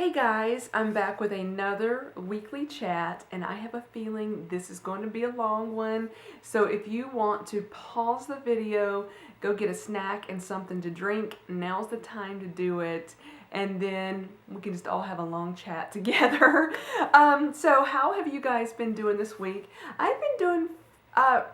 Hey guys, I'm back with another weekly chat, and I have a feeling this is going to be a long one. So if you want to pause the video, go get a snack and something to drink, now's the time to do it. And then we can just all have a long chat together. So how have you guys been doing this week? I've been doing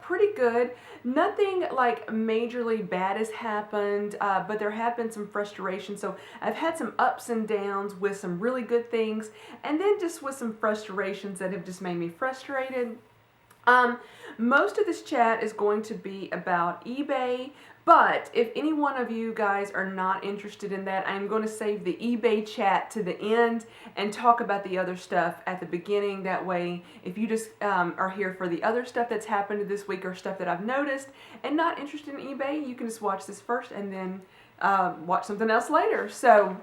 pretty good. Nothing like majorly bad has happened, but there have been some frustration. So I've had some ups and downs with some really good things, and then just with some frustrations that have just made me frustrated. Most of this chat is going to be about eBay, but if any one of you guys are not interested in that, I'm going to save the eBay chat to the end and talk about the other stuff at the beginning. That way, if you just are here for the other stuff that's happened this week or stuff that I've noticed and not interested in eBay, you can just watch this first and then watch something else later. So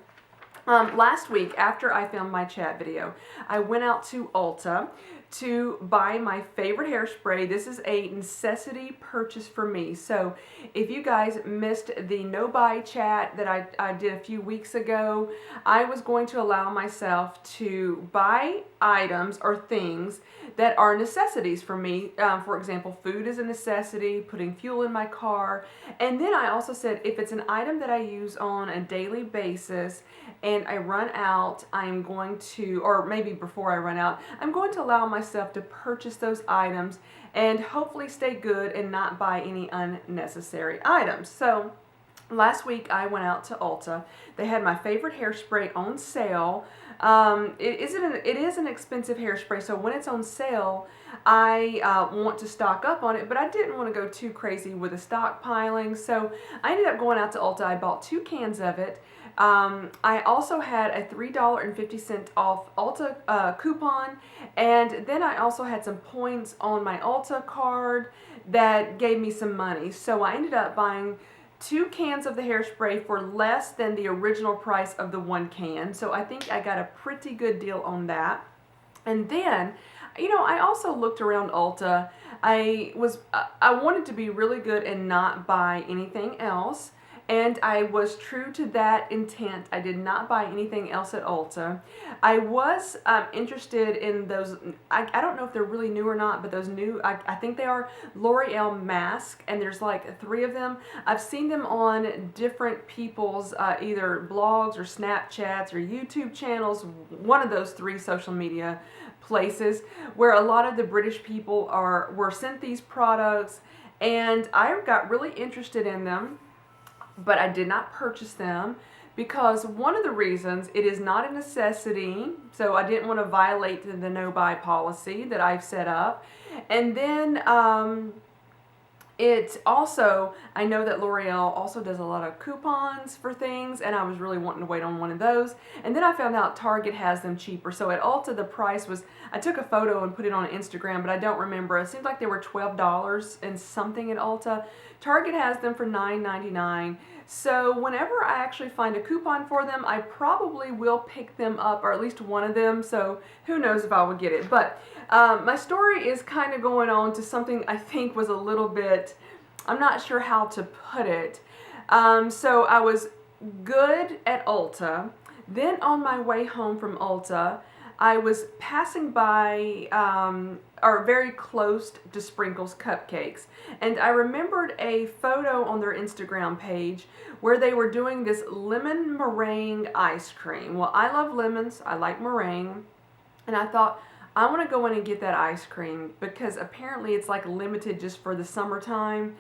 last week, after I filmed my chat video, I went out to Ulta to buy my favorite hairspray. This is a necessity purchase for me. So if you guys missed the no-buy chat that I did a few weeks ago, I was going to allow myself to buy items or things that are necessities for me. For example, food is a necessity, putting fuel in my car. And then I also said if it's an item that I use on a daily basis and I run out, I'm going to, or maybe before I run out, I'm going to allow myself to purchase those items and hopefully stay good and not buy any unnecessary items. So last week I went out to Ulta. They had my favorite hairspray on sale. It is an expensive hairspray, so when it's on sale, I want to stock up on it, but I didn't want to go too crazy with the stockpiling, so I ended up going out to Ulta. I bought 2 cans of it. I also had a $3.50 off Ulta coupon, and then I also had some points on my Ulta card that gave me some money. So I ended up buying 2 cans of the hairspray for less than the original price of the 1 can. So I think I got a pretty good deal on that. And then, you know, I also looked around Ulta. I wanted to be really good and not buy anything else. And I was true to that intent. I did not buy anything else at Ulta. I was interested in those, I don't know if they're really new or not, but those new, I think they are L'Oreal masks, and there's like 3 of them. I've seen them on different people's either blogs or Snapchats or YouTube channels, one of those 3 social media places where a lot of the British people were sent these products, and I got really interested in them. But I did not purchase them because one of the reasons, it is not a necessity, so I didn't want to violate the no-buy policy that I've set up. And then it also, I know that L'Oreal also does a lot of coupons for things, and I was really wanting to wait on one of those. And then I found out Target has them cheaper. So at Ulta, the price was, I took a photo and put it on Instagram, but I don't remember. It seemed like they were $12 and something at Ulta. Target has them for $9.99. So whenever I actually find a coupon for them, I probably will pick them up, or at least one of them. So who knows if I will get it. But my story is kind of going on to something I think was a little bit, I'm not sure how to put it. So I was good at Ulta. Then on my way home from Ulta, I was passing by, or very close to Sprinkles Cupcakes, and I remembered a photo on their Instagram page where they were doing this lemon meringue ice cream. Well, I love lemons, I like meringue, and I thought, I want to go in and get that ice cream because apparently it's like limited just for the summertime,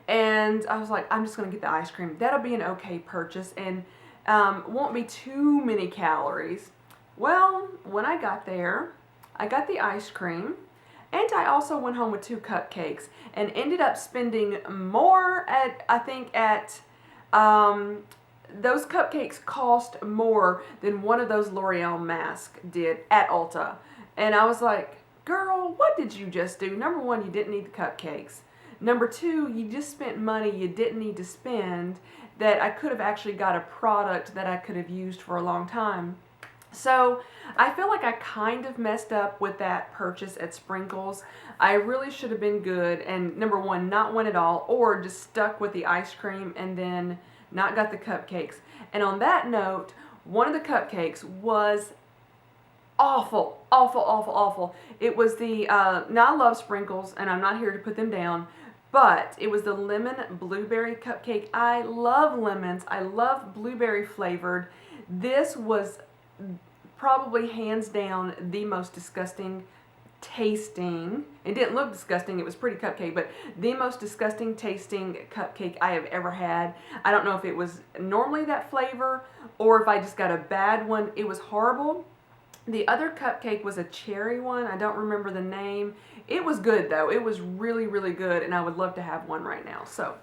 and I was like, I'm just going to get the ice cream. That'll be an okay purchase, and won't be too many calories. Well, when I got there, I got the ice cream, and I also went home with 2 cupcakes and ended up spending more those cupcakes cost more than one of those L'Oreal masks did at Ulta. And I was like, girl, what did you just do? Number 1, you didn't need the cupcakes. Number 2, you just spent money you didn't need to spend that I could have actually got a product that I could have used for a long time. So I feel like I kind of messed up with that purchase at Sprinkles. I really should have been good and number 1, not went at all, or just stuck with the ice cream and then not got the cupcakes. And on that note, one of the cupcakes was awful, awful, awful, awful. It was the, now I love sprinkles, and I'm not here to put them down, but it was the lemon blueberry cupcake. I love lemons. I love blueberry flavored. This was probably hands down the most disgusting tasting. It didn't look disgusting. It was pretty cupcake, but the most disgusting tasting cupcake I have ever had. I don't know if it was normally that flavor or if I just got a bad one. It was horrible. The other cupcake was a cherry one. I don't remember the name. It was good though. It was really, really good, and I would love to have one right now. So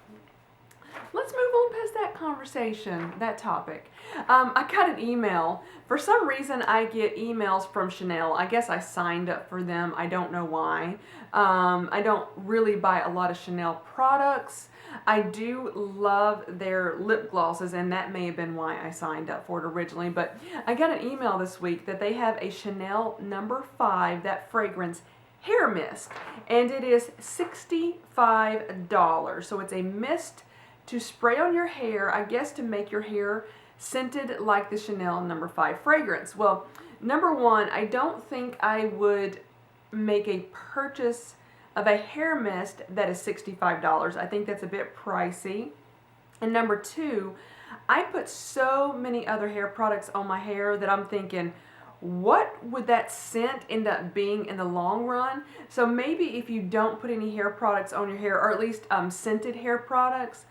let's move on past that conversation, that topic. I got an email. For some reason, I get emails from Chanel. I guess I signed up for them. I don't know why. I don't really buy a lot of Chanel products. I do love their lip glosses, and that may have been why I signed up for it originally. But I got an email this week that they have a Chanel No. 5, that fragrance, hair mist, and it is $65. So it's a mist to spray on your hair, I guess to make your hair scented like the Chanel No. 5 fragrance. Well, number one, I don't think I would make a purchase of a hair mist that is $65. I think that's a bit pricey. And number two, I put so many other hair products on my hair that I'm thinking, what would that scent end up being in the long run? So maybe if you don't put any hair products on your hair, or at least scented hair products,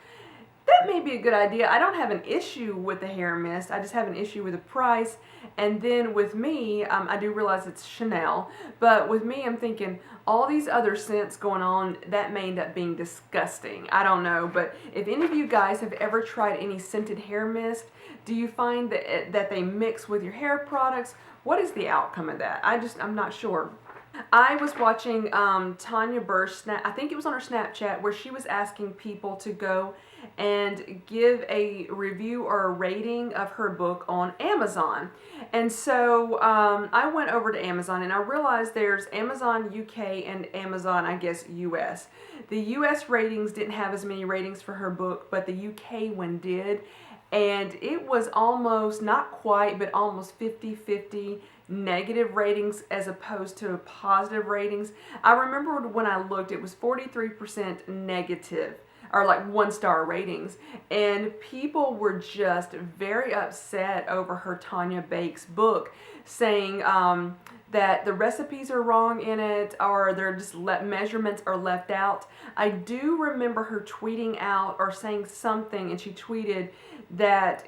that may be a good idea. I don't have an issue with the hair mist. I just have an issue with the price. And then with me, I do realize it's Chanel, but with me, I'm thinking all these other scents going on, that may end up being disgusting. I don't know, but if any of you guys have ever tried any scented hair mist, do you find that they mix with your hair products? What is the outcome of that? I'm not sure. I was watching Tanya Burr's I think it was on her Snapchat, where she was asking people to go and give a review or a rating of her book on Amazon. And so I went over to Amazon, and I realized there's Amazon UK and Amazon, I guess, US. The US ratings didn't have as many ratings for her book, but the UK one did. And it was almost, not quite, but almost 50-50 negative ratings as opposed to positive ratings. I remember when I looked, it was 43% negative, or like 1-star ratings. And people were just very upset over her Tanya Bakes book, saying that the recipes are wrong in it, or they're just measurements are left out. I do remember her tweeting out or saying something, and she tweeted that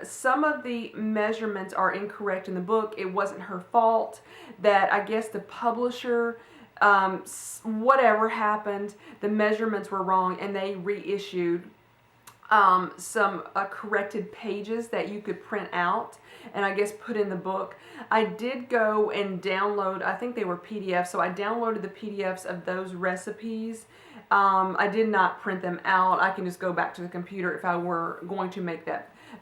some of the measurements are incorrect in the book. It wasn't her fault, that I guess the publisher, whatever happened, the measurements were wrong, and they reissued some corrected pages that you could print out and I guess put in the book. I did go and download, I think they were PDFs, so I downloaded the PDFs of those recipes. I did not print them out. I can just go back to the computer if I were going to make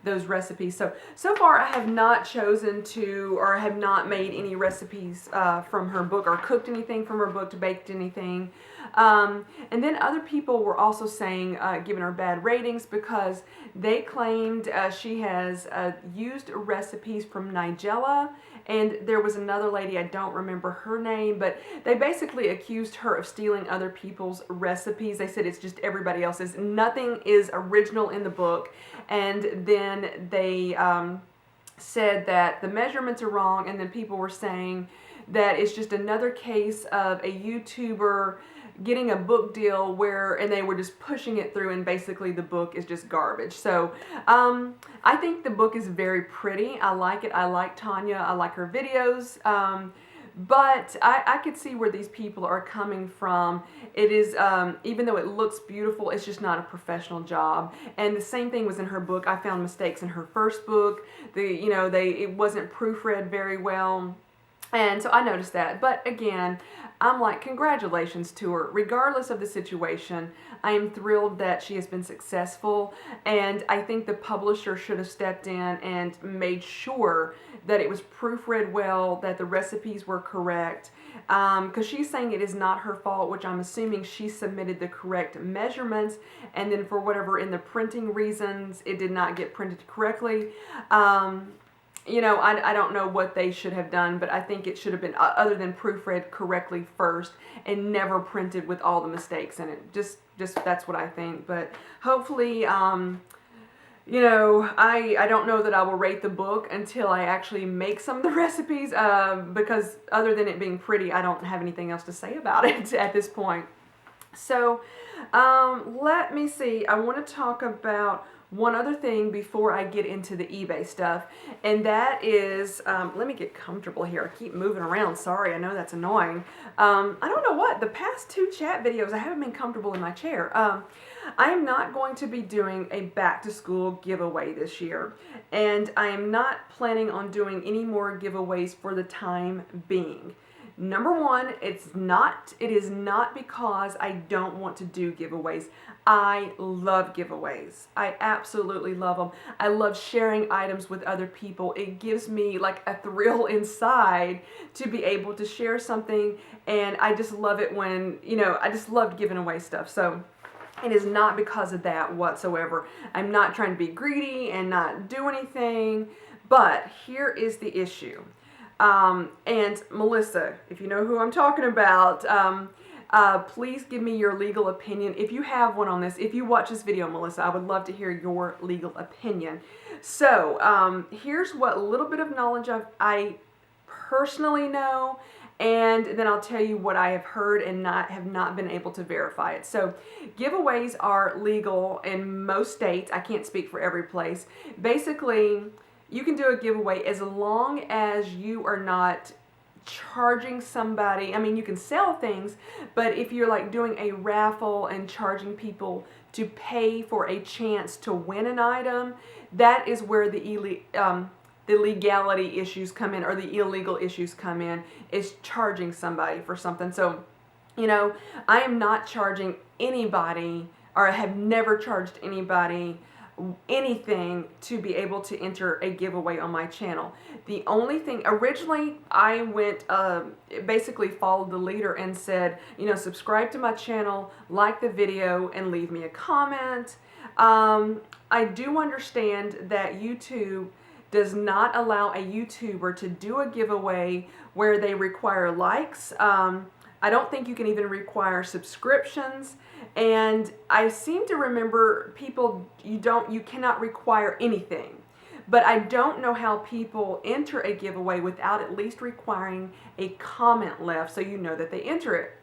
those recipes. So far I have not chosen to, or have not made any recipes from her book, or cooked anything from her book, to baked anything. And then other people were also saying, giving her bad ratings because they claimed she has used recipes from Nigella, and there was another lady, I don't remember her name, but they basically accused her of stealing other people's recipes. They said it's just everybody else's. Nothing is original in the book. And then they said that the measurements are wrong, and then people were saying that it's just another case of a YouTuber getting a book deal and they were just pushing it through, and basically the book is just garbage. So I think the book is very pretty. I like it. I like Tanya. I like her videos. But I could see where these people are coming from. It is, even though it looks beautiful, it's just not a professional job. And the same thing was in her book. I found mistakes in her first book. It wasn't proofread very well. And so I noticed that. But again, I'm like, congratulations to her. Regardless of the situation, I am thrilled that she has been successful. And I think the publisher should have stepped in and made sure that it was proofread well, that the recipes were correct. Because she's saying it is not her fault, which I'm assuming she submitted the correct measurements, and then for whatever in the printing reasons, it did not get printed correctly. you know, I don't know what they should have done, but I think it should have been, other than proofread correctly first and never printed with all the mistakes in it. Just that's what I think. But hopefully, you know, I don't know that I will rate the book until I actually make some of the recipes, because other than it being pretty, I don't have anything else to say about it at this point. So, let me see. I want to talk about one other thing before I get into the eBay stuff, and that is, let me get comfortable here. I keep moving around. Sorry, I know that's annoying. I don't know what, the past 2 chat videos, I haven't been comfortable in my chair. I am not going to be doing a back to school giveaway this year, and I am not planning on doing any more giveaways for the time being. Number one, it is not because I don't want to do giveaways. I love giveaways. I absolutely love them. I love sharing items with other people. It gives me like a thrill inside to be able to share something, and I just love it when, you know, I just love giving away stuff. So it is not because of that whatsoever. I'm not trying to be greedy and not do anything, but here is the issue. And Melissa, if you know who I'm talking about, please give me your legal opinion. If you have one on this, if you watch this video, Melissa, I would love to hear your legal opinion. So, here's what little bit of knowledge I personally know, and then I'll tell you what I have heard and have not been able to verify it. So, giveaways are legal in most states. I can't speak for every place. Basically, you can do a giveaway as long as you are not charging somebody. I mean, you can sell things, but if you're like doing a raffle and charging people to pay for a chance to win an item, that is where the legality issues come in, or the illegal issues come in, is charging somebody for something. So, you know, I am not charging anybody, or I have never charged anybody anything to be able to enter a giveaway on my channel. The only thing, originally I went, basically followed the leader and said, you know, subscribe to my channel, like the video, and leave me a comment. I do understand that YouTube does not allow a YouTuber to do a giveaway where they require likes. I don't think you can even require subscriptions, and I seem to remember you cannot require anything. But I don't know how people enter a giveaway without at least requiring a comment left so you know that they enter it.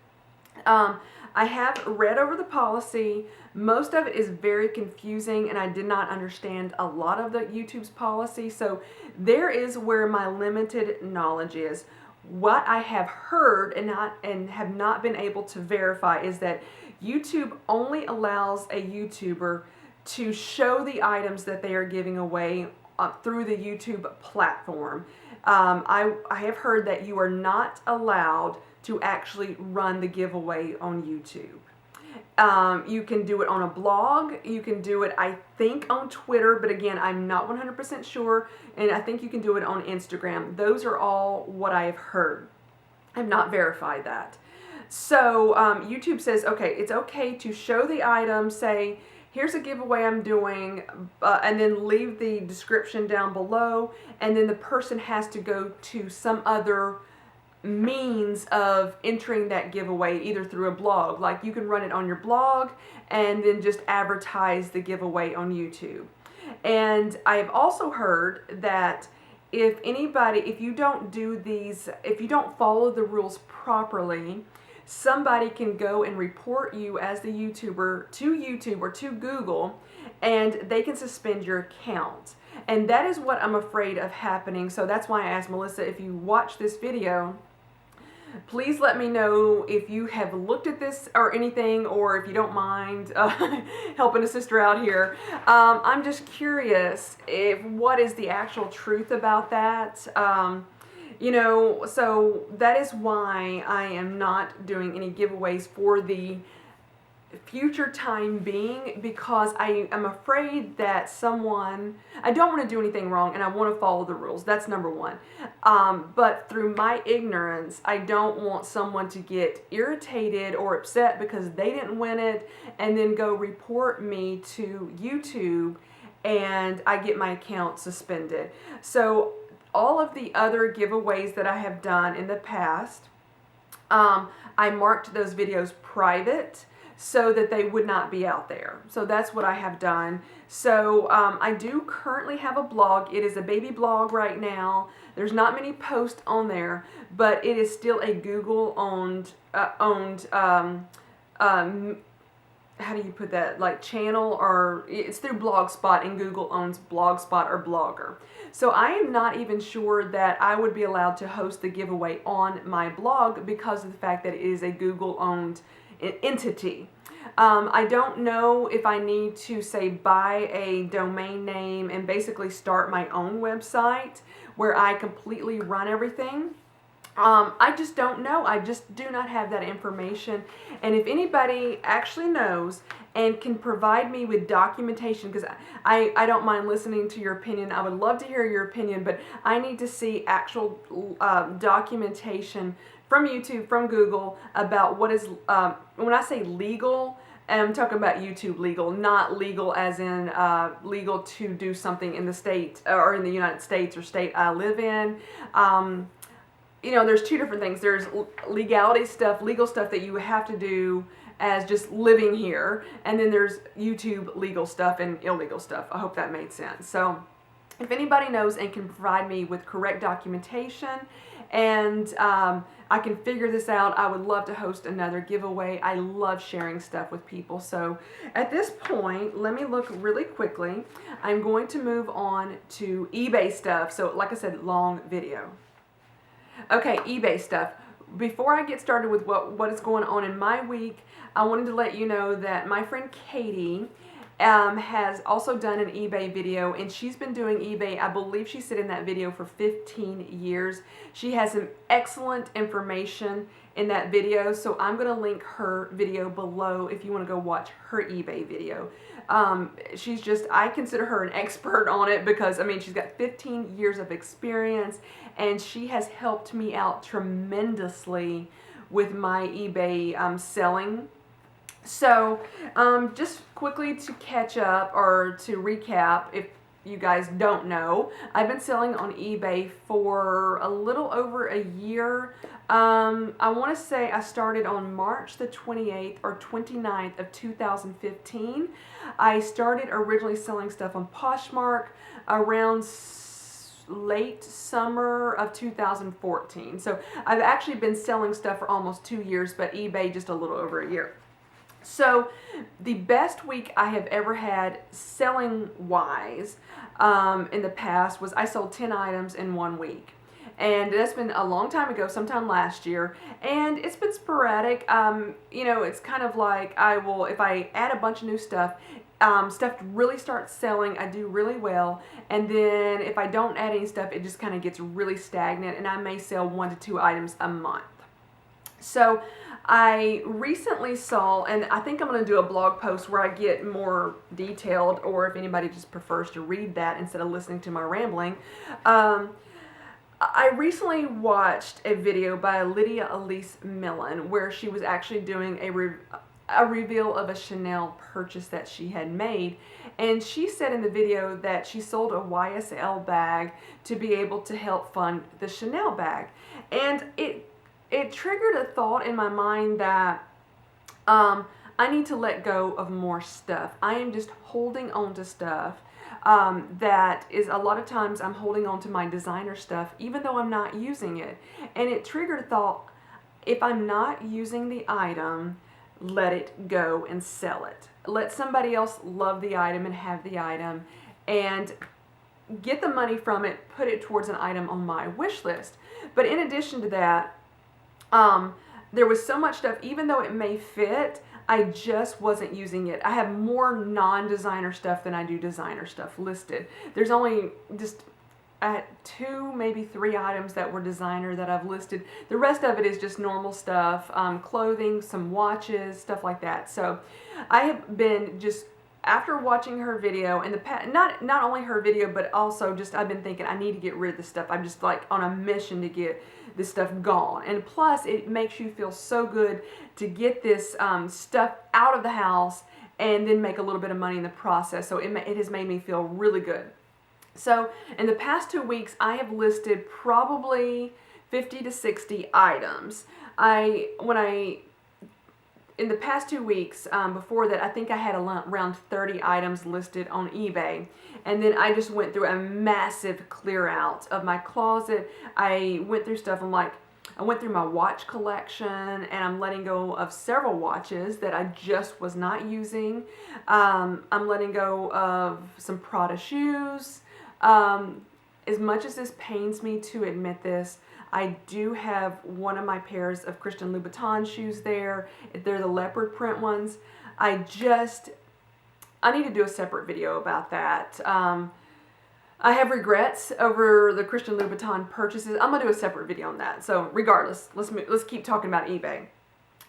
I have read over the policy. Most of it is very confusing, and I did not understand a lot of the YouTube's policy. So there is where my limited knowledge is. What I have heard and have not been able to verify is that YouTube only allows a YouTuber to show the items that they are giving away through the YouTube platform. I have heard that you are not allowed to actually run the giveaway on YouTube. You can do it on a blog, you can do it, I think, on Twitter, but again, I'm not 100% sure, and I think you can do it on Instagram. Those are all what I have heard. I have not verified that. So YouTube says, okay, it's okay to show the item, say, here's a giveaway I'm doing, and then leave the description down below, and then the person has to go to some other means of entering that giveaway, either through a blog. Like, you can run it on your blog and then just advertise the giveaway on YouTube. And I've also heard that if you don't follow the rules properly, somebody can go and report you as the YouTuber to YouTube or to Google, and they can suspend your account. And that is what I'm afraid of happening. So that's why I asked Melissa, if you watch this video, please let me know if you have looked at this or anything, or if you don't mind helping a sister out here. I'm just curious what is the actual truth about that. You know, so that is why I am not doing any giveaways for the future time being, because I am afraid that I don't want to do anything wrong, and I want to follow the rules. That's number one. But through my ignorance, I don't want someone to get irritated or upset because they didn't win it and then go report me to YouTube and I get my account suspended. So all of the other giveaways that I have done in the past, I marked those videos private so that they would not be out there. So that's what I have done. So I do currently have a blog. It is a baby blog right now. There's not many posts on there, but it is still a Google owned how do you put that, like channel, or it's through Blogspot, and Google owns Blogspot or Blogger. So I am not even sure that I would be allowed to host the giveaway on my blog because of the fact that it is a Google owned entity. I don't know if I need to, say, buy a domain name and basically start my own website where I completely run everything. I just don't know. I just do not have that information. And if anybody actually knows and can provide me with documentation, because I don't mind listening to your opinion. I would love to hear your opinion, but I need to see actual documentation from YouTube, from Google, about what is, when I say legal, I'm talking about YouTube legal, not legal as in legal to do something in the state or in the United States or state I live in. You know, there's two different things. There's legality stuff, legal stuff that you have to do as just living here, and then there's YouTube legal stuff and illegal stuff. I hope that made sense. So if anybody knows and can provide me with correct documentation, and I can figure this out, I would love to host another giveaway. I love sharing stuff with people. So at this point, let me look really quickly. I'm going to move on to eBay stuff. So like I said, long video. Okay, eBay stuff. Before I get started with what is going on in my week, I wanted to let you know that my friend Katie has also done an eBay video, and she's been doing eBay, I believe she said in that video, for 15 years. She has some excellent information in that video, so I'm going to link her video below if you want to go watch her eBay video. She's just, I consider her an expert on it because, I mean, she's got 15 years of experience, and she has helped me out tremendously with my eBay selling. So just quickly to catch up, or to recap, if you guys don't know, I've been selling on eBay for a little over a year. I want to say I started on March the 28th or 29th of 2015. I started originally selling stuff on Poshmark around late summer of 2014. So I've actually been selling stuff for almost 2 years, but eBay just a little over a year. So the best week I have ever had selling wise in the past was I sold 10 items in 1 week. And that's been a long time ago, sometime last year, and it's been sporadic. You know, it's kind of like I will, if I add a bunch of new stuff, stuff really starts selling, I do really well, and then if I don't add any stuff, it just kind of gets really stagnant, and I may sell 1 to 2 items a month. So I recently saw, and I think I'm going to do a blog post where I get more detailed, or if anybody just prefers to read that instead of listening to my rambling. I recently watched a video by Lydia Elise Millen where she was actually doing a reveal of a Chanel purchase that she had made, and she said in the video that she sold a YSL bag to be able to help fund the Chanel bag, and it triggered a thought in my mind that I need to let go of more stuff. I am just holding on to stuff that is, a lot of times I'm holding on to my designer stuff even though I'm not using it. And it triggered a thought, if I'm not using the item, let it go and sell it. Let somebody else love the item and have the item, and get the money from it, put it towards an item on my wish list. But in addition to that, there was so much stuff, even though it may fit, I just wasn't using it. I have more non-designer stuff than I do designer stuff listed. There's only just 2, maybe 3 items that were designer that I've listed. The rest of it is just normal stuff, clothing, some watches, stuff like that. So I have been just, after watching her video, and not only her video, but also just I've been thinking I need to get rid of this stuff. I'm just like on a mission to get this stuff gone. And plus, it makes you feel so good to get this stuff out of the house and then make a little bit of money in the process. So it has made me feel really good. So in the past 2 weeks, I have listed probably 50 to 60 items. In the past 2 weeks, before that, I think I had around 30 items listed on eBay. And then I just went through a massive clear out of my closet. I went through stuff. I went through my watch collection, and I'm letting go of several watches that I just was not using. I'm letting go of some Prada shoes. As much as this pains me to admit this, I do have one of my pairs of Christian Louboutin shoes there. They're the leopard print ones. I need to do a separate video about that. I have regrets over the Christian Louboutin purchases. I'm going to do a separate video on that. So regardless, let's keep talking about eBay.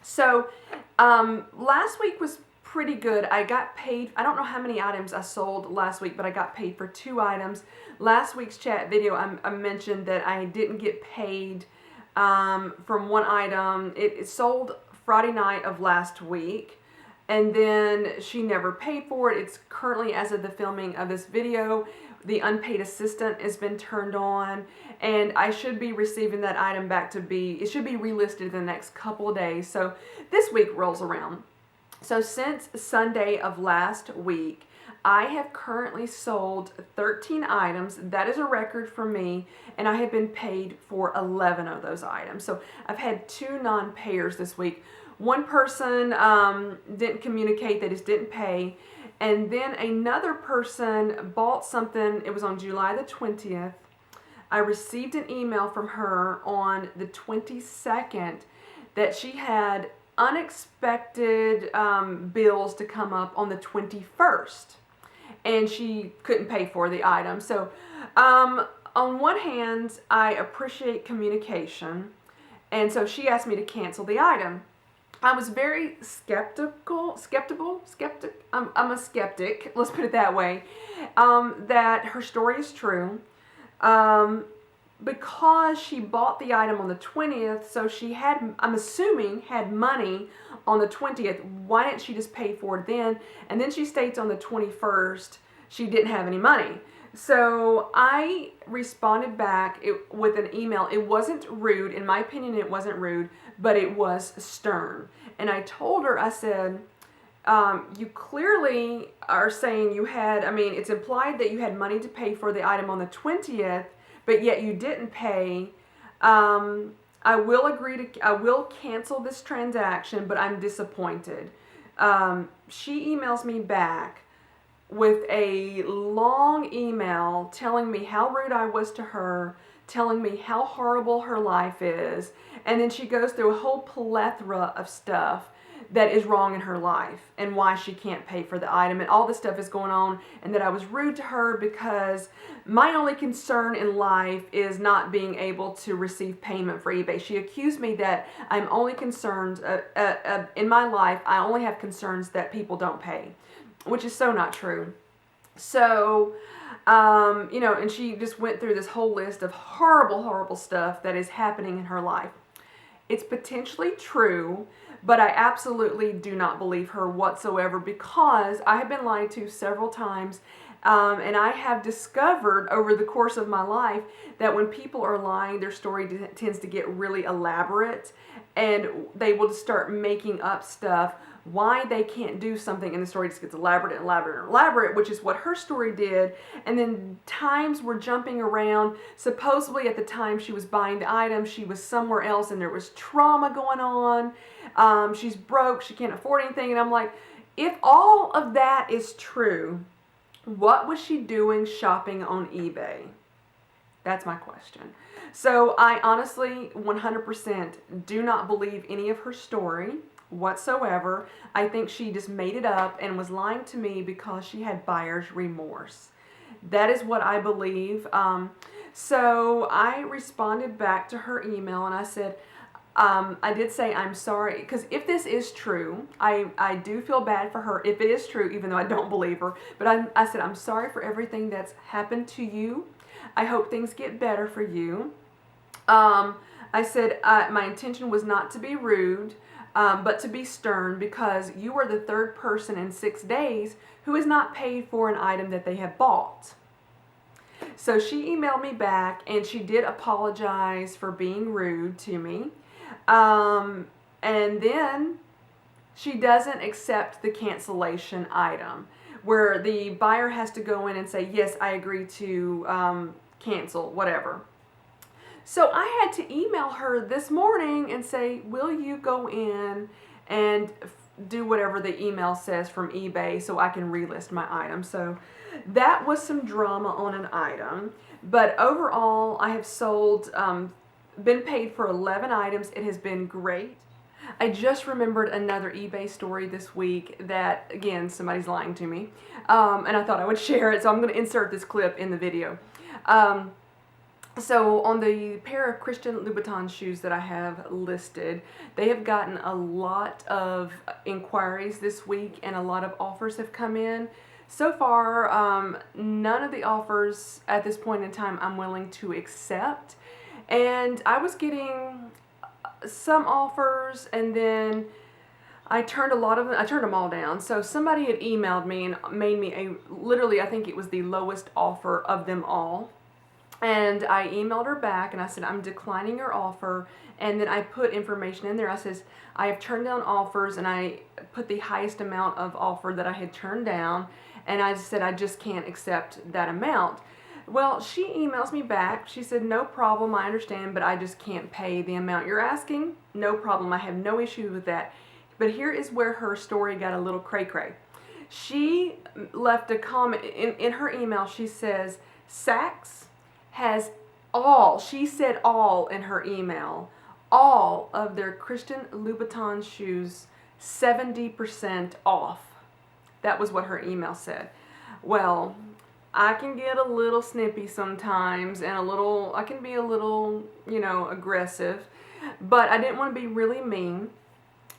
So last week was pretty good. I got paid. I don't know how many items I sold last week, but I got paid for 2 items. Last week's chat video, I mentioned that I didn't get paid from one item. It sold Friday night of last week, and then she never paid for it. It's currently, as of the filming of this video, the unpaid assistant has been turned on, and I should be receiving that item back it should be relisted in the next couple of days. So this week rolls around. So since Sunday of last week, I have currently sold 13 items. That is a record for me, and I have been paid for 11 of those items. So I've had 2 non-payers this week. One person didn't communicate, they just didn't pay, and then another person bought something. It was on July the 20th. I received an email from her on the 22nd that she had unexpected bills to come up on the 21st, and she couldn't pay for the item. So on one hand, I appreciate communication, and so she asked me to cancel the item. I was very skeptical. I'm a skeptic, let's put it that way, that her story is true. Because she bought the item on the 20th, so she had, I'm assuming, had money on the 20th. Why didn't she just pay for it then? And then she states on the 21st she didn't have any money. So I responded back with an email. It wasn't rude. In my opinion, it wasn't rude, but it was stern. And I told her, I said, you clearly are saying you had, it's implied that you had money to pay for the item on the 20th, but yet you didn't pay. I will cancel this transaction, but I'm disappointed. She emails me back with a long email telling me how rude I was to her, telling me how horrible her life is, and then she goes through a whole plethora of stuff that is wrong in her life and why she can't pay for the item, and all this stuff is going on, and that I was rude to her because my only concern in life is not being able to receive payment for eBay. She accused me that I'm only concerned, in my life, I only have concerns that people don't pay, which is so not true. So, and she just went through this whole list of horrible, horrible stuff that is happening in her life. It's potentially true, but I absolutely do not believe her whatsoever, because I have been lied to several times, and I have discovered over the course of my life that when people are lying, their story tends to get really elaborate, and they will just start making up stuff why they can't do something, and the story just gets elaborate and elaborate and elaborate, which is what her story did. And then times were jumping around. Supposedly at the time she was buying the item, she was somewhere else and there was trauma going on. She's broke, she can't afford anything, and I'm like, if all of that is true, what was she doing shopping on eBay? That's my question. So I honestly 100% do not believe any of her story whatsoever. I think she just made it up and was lying to me because she had buyer's remorse. That is what I believe. So I responded back to her email and I said, I did say I'm sorry, because if this is true, I do feel bad for her if it is true, even though I don't believe her. But I said, I'm sorry for everything that's happened to you. I hope things get better for you. I said my intention was not to be rude, but to be stern, because you are the 3rd person in 6 days who has not paid for an item that they have bought. So she emailed me back, and she did apologize for being rude to me. And then she doesn't accept the cancellation item, where the buyer has to go in and say, yes, I agree to cancel, whatever. So I had to email her this morning and say, will you go in and do whatever the email says from eBay so I can relist my item. So that was some drama on an item. But overall, I have sold, been paid for 11 items. It has been great. I just remembered another eBay story this week that, again, somebody's lying to me. And I thought I would share it, so I'm going to insert this clip in the video. So on the pair of Christian Louboutin shoes that I have listed, they have gotten a lot of inquiries this week, and a lot of offers have come in. So far, none of the offers at this point in time I'm willing to accept. And I was getting some offers, and then I turned them all down. So somebody had emailed me and made me literally, I think it was the lowest offer of them all. And I emailed her back and I said, I'm declining your offer. And then I put information in there. I says, I have turned down offers, and I put the highest amount of offer that I had turned down. And I said, I just can't accept that amount. Well, she emails me back. She said, no problem, I understand, but I just can't pay the amount you're asking. No problem, I have no issue with that. But here is where her story got a little cray-cray. She left a comment in her email. She says, Saks has all, she said all in her email, all of their Christian Louboutin shoes 70% off. That was what her email said. Well, I can get a little snippy sometimes, and I can be a little, aggressive, but I didn't want to be really mean.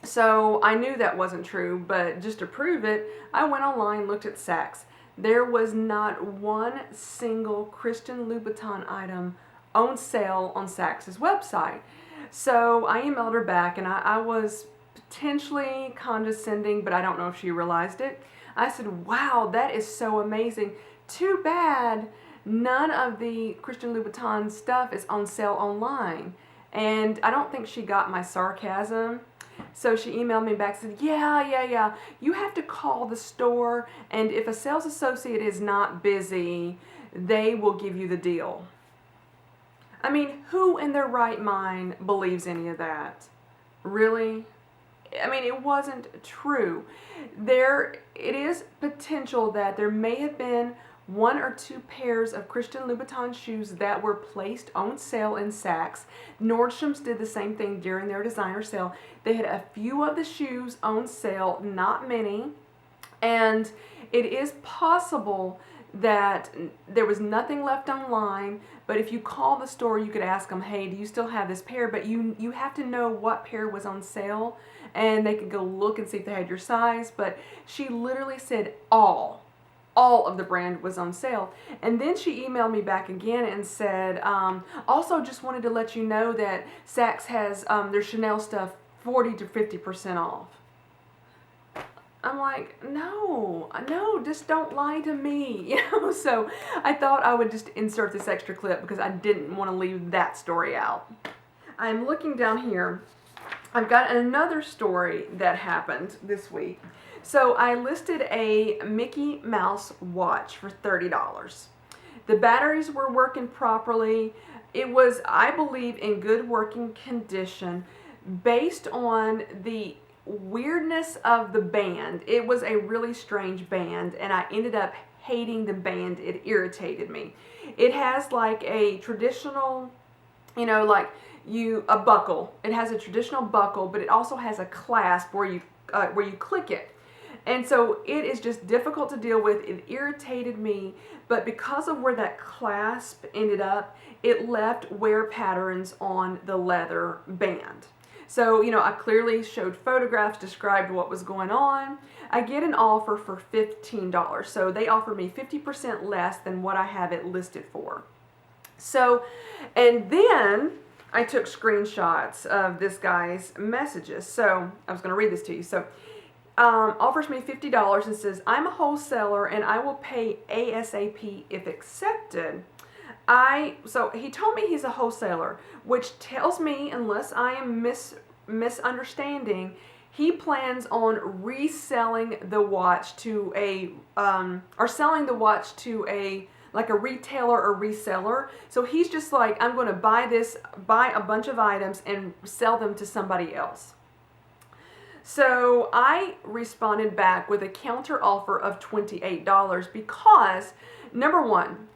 So I knew that wasn't true, but just to prove it, I went online, looked at Saks. There was not one single Christian Louboutin item on sale on Saks' website. So I emailed her back, and I was potentially condescending, but I don't know if she realized it. I said, wow, that is so amazing. Too bad none of the Christian Louboutin stuff is on sale online. And I don't think she got my sarcasm. So she emailed me back and said, yeah, you have to call the store, and if a sales associate is not busy, they will give you the deal. I mean, who in their right mind believes any of that? Really? I mean, it wasn't true. It is potential that there may have been one or two pairs of Christian Louboutin shoes that were placed on sale in Saks. Nordstrom's did the same thing during their designer sale. They had a few of the shoes on sale, not many, and it is possible that there was nothing left online, but if you call the store, you could ask them, hey, do you still have this pair? But you have to know what pair was on sale, and they could go look and see if they had your size. But she literally said all of the brand was on sale. And then she emailed me back again and said, also just wanted to let you know that Saks has their Chanel stuff 40 to 50% off. I'm like, no, just don't lie to me, So I thought I would just insert this extra clip because I didn't want to leave that story out. I'm looking down here. I've got another story that happened this week. So I listed a Mickey Mouse watch for $30. The batteries were working properly. It was, I believe, in good working condition. Based on the weirdness of the band, it was a really strange band, and I ended up hating the band. It irritated me. It has like a traditional, a buckle. It has a traditional buckle, but it also has a clasp where you click it. And so it is just difficult to deal with. It irritated me, but because of where that clasp ended up, it left wear patterns on the leather band. So, I clearly showed photographs, described what was going on. I get an offer for $15. So they offered me 50% less than what I have it listed for. So, and then I took screenshots of this guy's messages. So I was going to read this to you. So offers me $50 and says, I'm a wholesaler and I will pay ASAP if accepted. So he told me he's a wholesaler, which tells me, unless I am misunderstanding, he plans on reselling the watch to or selling the watch to like a retailer or reseller. So he's just like, I'm going to buy a bunch of items and sell them to somebody else. So I responded back with a counter offer of $28 because, number one,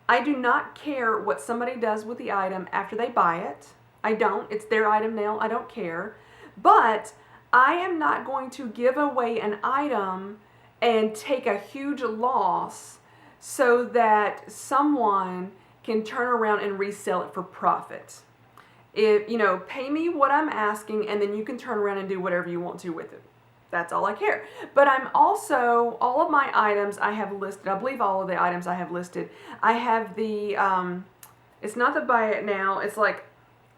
I do not care what somebody does with the item after they buy it. I don't. It's their item now. I don't care. But I am not going to give away an item and take a huge loss so that someone can turn around and resell it for profit. If, pay me what I'm asking, and then you can turn around and do whatever you want to with it. That's all I care. But I'm also, all of my items I have listed, I believe all of the items I have listed, I have the, it's not the buy it now, it's like,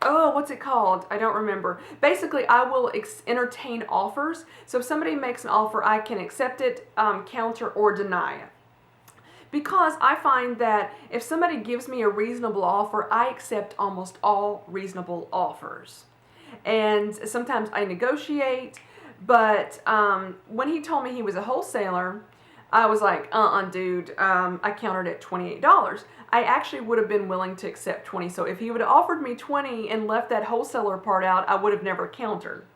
oh, what's it called? I don't remember. Basically, I will entertain offers. So if somebody makes an offer, I can accept it, counter, or deny it. Because I find that if somebody gives me a reasonable offer, I accept almost all reasonable offers. And sometimes I negotiate, but when he told me he was a wholesaler, I was like, dude, I countered at $28. I actually would have been willing to accept 20. So if he would have offered me 20 and left that wholesaler part out, I would have never countered.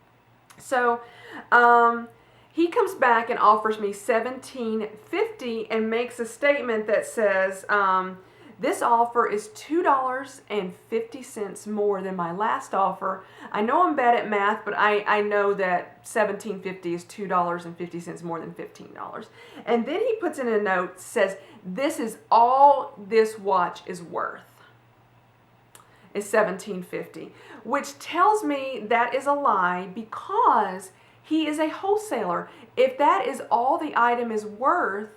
So he comes back and offers me $17.50 and makes a statement that says, this offer is $2.50 more than my last offer. I know I'm bad at math, but I know that $17.50 is $2.50 more than $15. And then he puts in a note, says, this is all this watch is worth. Is $17.50, which tells me that is a lie because he is a wholesaler. If that is all the item is worth,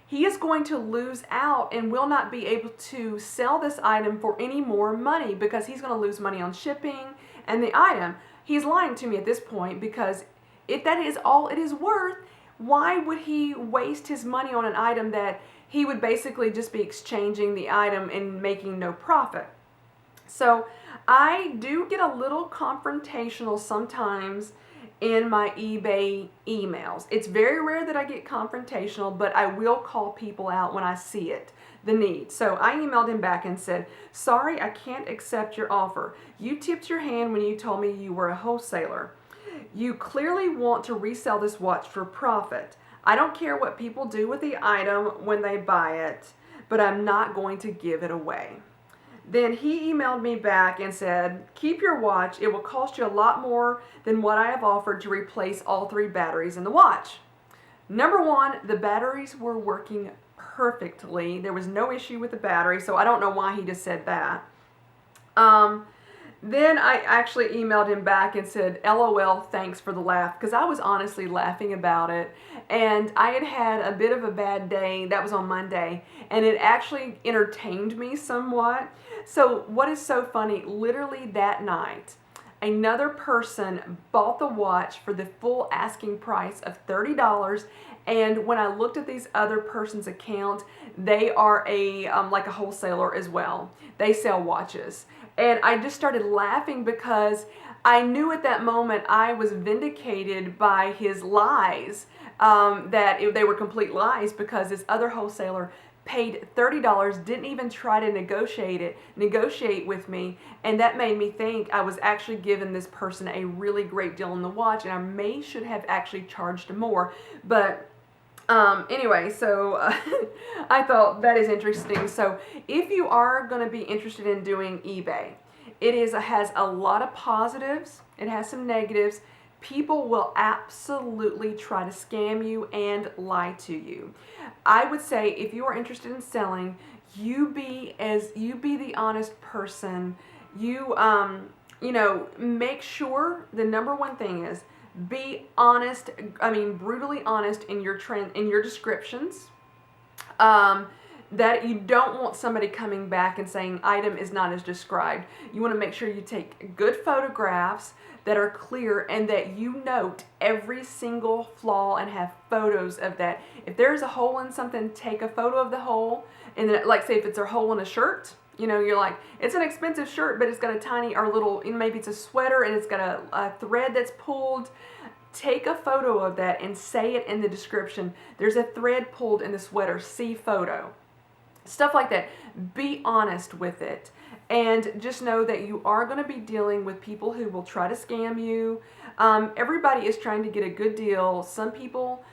he is going to lose out and will not be able to sell this item for any more money because he's going to lose money on shipping and the item. He's lying to me at this point because if that is all it is worth, why would he waste his money on an item that he would basically just be exchanging the item and making no profit? So I do get a little confrontational sometimes in my eBay emails. It's very rare that I get confrontational, but I will call people out when I see it, the need. So I emailed him back and said, sorry, I can't accept your offer. You tipped your hand when you told me you were a wholesaler. You clearly want to resell this watch for profit. I don't care what people do with the item when they buy it, but I'm not going to give it away. Then he emailed me back and said, keep your watch. It will cost you a lot more than what I have offered to replace all 3 batteries in the watch. Number one, the batteries were working perfectly. There was no issue with the battery, so I don't know why he just said that. Then I actually emailed him back and said, LOL, thanks for the laugh, because I was honestly laughing about it. And I had had a bit of a bad day. That was on Monday. And it actually entertained me somewhat. So what is so funny, literally that night, another person bought the watch for the full asking price of $30. And when I looked at these other person's account, they are like a wholesaler as well. They sell watches. And I just started laughing because I knew at that moment I was vindicated by his lies, that they were complete lies, because this other wholesaler paid $30, didn't even try to negotiate with me, and that made me think I was actually giving this person a really great deal on the watch, and I should have actually charged more. But anyway, so I thought that is interesting. So if you are going to be interested in doing eBay, it has a lot of positives. It has some negatives. People will absolutely try to scam you and lie to you. I would say if you are interested in selling, you be the honest person. You make sure the number one thing is be honest. I mean, brutally honest in your descriptions. That you don't want somebody coming back and saying item is not as described. You want to make sure you take good photographs that are clear and that you note every single flaw and have photos of that. If there's a hole in something, take a photo of the hole, and then, like, say if it's a hole in a shirt, You know, you're like, it's an expensive shirt, but it's got a tiny or little, maybe it's a sweater and it's got a thread that's pulled. Take a photo of that and say it in the description. There's a thread pulled in the sweater. See photo. Stuff like that. Be honest with it. And just know that you are going to be dealing with people who will try to scam you. Everybody is trying to get a good deal. Some people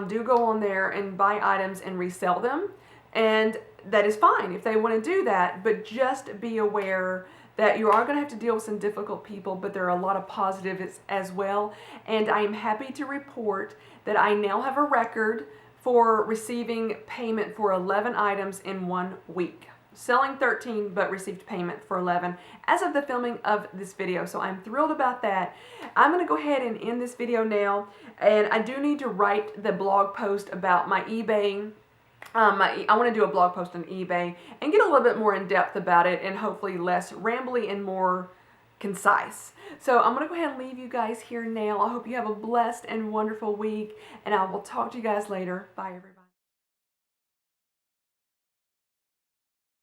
do go on there and buy items and resell them. And that is fine if they want to do that. But just be aware that you are going to have to deal with some difficult people, but there are a lot of positives as well. And I am happy to report that I now have a record for receiving payment for 11 items in 1 week. Selling 13, but received payment for 11 as of the filming of this video. So I'm thrilled about that. I'm going to go ahead and end this video now. And I do need to write the blog post about my eBay. I want to do a blog post on eBay and get a little bit more in depth about it and hopefully less rambly and more concise. So I'm going to go ahead and leave you guys here now. I hope you have a blessed and wonderful week, and I will talk to you guys later. Bye, everybody.